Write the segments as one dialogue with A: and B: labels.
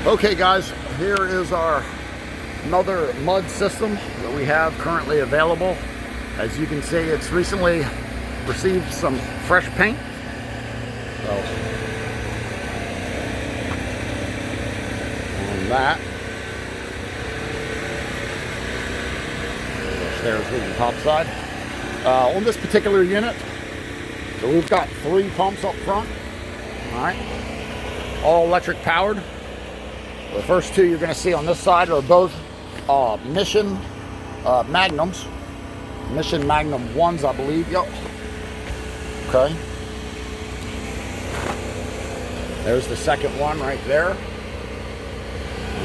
A: Okay guys, here is our another mud system that we have currently available. As you can see, it's recently received some fresh paint. So, on that, there's the top side. On this particular unit, so we've got 3 pumps up front. All right, all electric powered. The first 2 you're going to see on this side are both Mission Magnums. Mission Magnum 1s, I believe. Yep. Okay. There's the second one right there.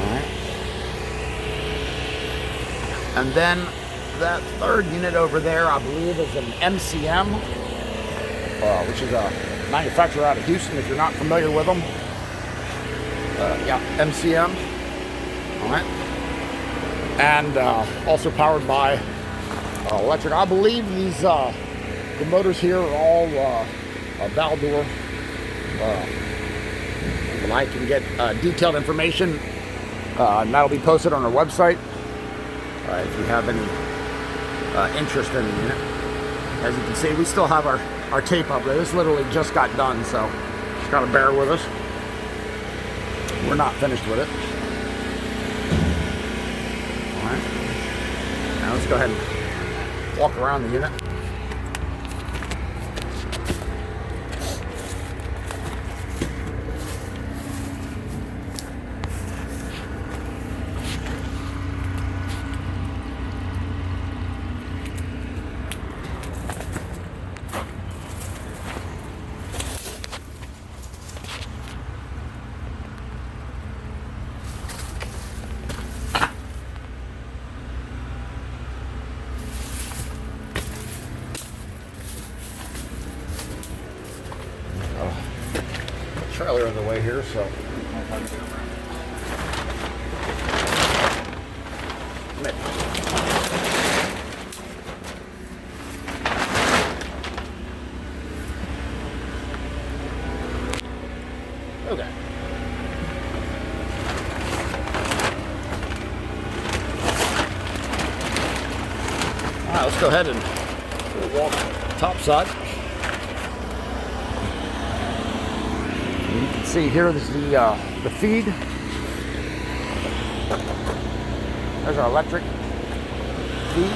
A: Alright. And then that third unit over there, I believe, is an MCM, which is a manufacturer out of Houston, if you're not familiar with them. Yeah, MCM. Alright. And also powered by electric. I believe these the motors here are all Baldor. But I can get detailed information, and that'll be posted on our website if you have any interest in the unit. As you can see, we still have our tape up there. This literally just got done, so just gotta bear with us. We're not finished with it. Alright. Now let's go ahead and walk around the unit. Trailer in the way here, so okay. All right, let's go ahead and walk top side. You can see here, this is the feed. There's our electric feed.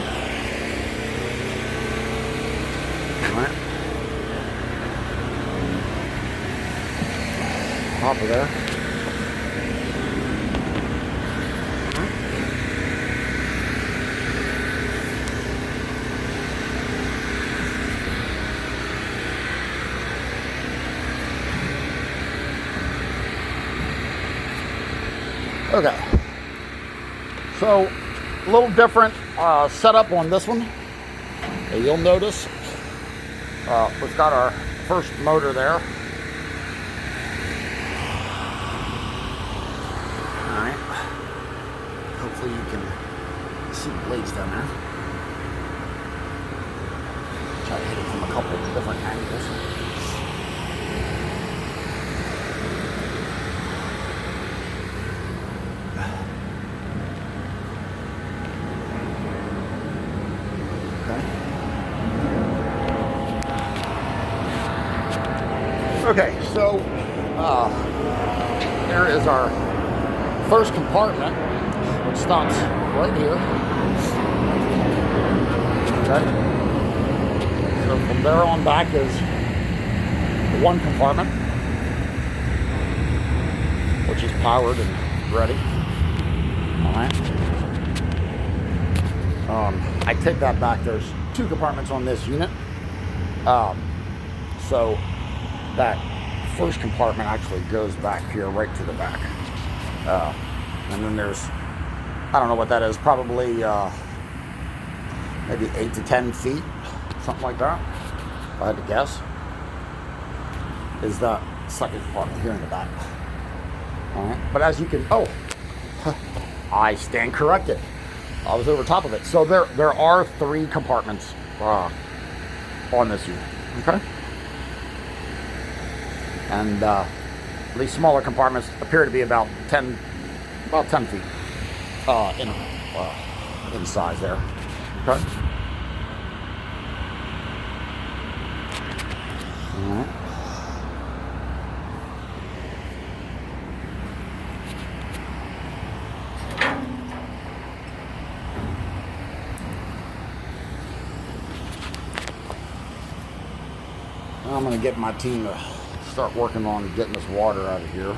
A: All right. Top of there. Okay, so a little different setup on this one. You'll notice we've got our first motor there. All right, hopefully you can see the blades down there. Try to hit it from a couple of different angles. Okay, so there is our first compartment, which stops right here. Okay. So from there on back is the one compartment, which is powered and ready. All right. I take that back. There's 2 compartments on this unit. So that first compartment actually goes back here, right to the back. And then there's, I don't know what that is, probably maybe 8 to 10 feet, something like that, if I had to guess, is the second compartment here in the back. All right, but as you can, I stand corrected. I was over top of it. So there are 3 compartments on this unit, okay? And these smaller compartments appear to be about 10 about 10 feet in size there. Okay. All right. I'm going to get my team to start working on getting this water out of here.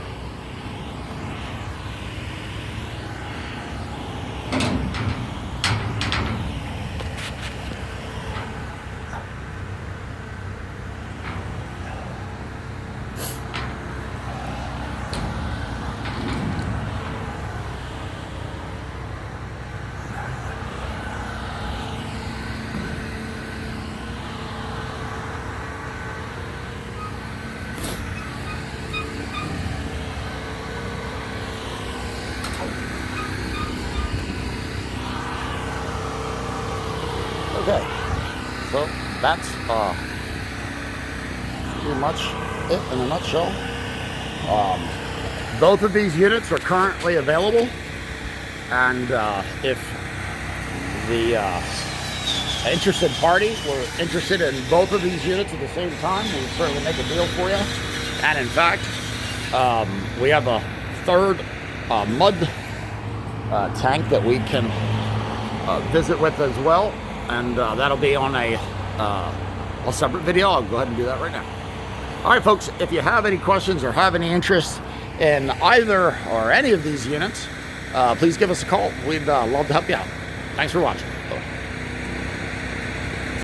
A: Okay, so that's pretty much it in a nutshell. Both of these units are currently available, and if the interested party were interested in both of these units at the same time, we would certainly make a deal for you. And in fact, we have a third mud tank that we can visit with as well. And that'll be on a separate video. I'll go ahead and do that right now. All right, folks, if you have any questions or have any interest in either or any of these units, please give us a call. We'd love to help you out. Thanks for watching.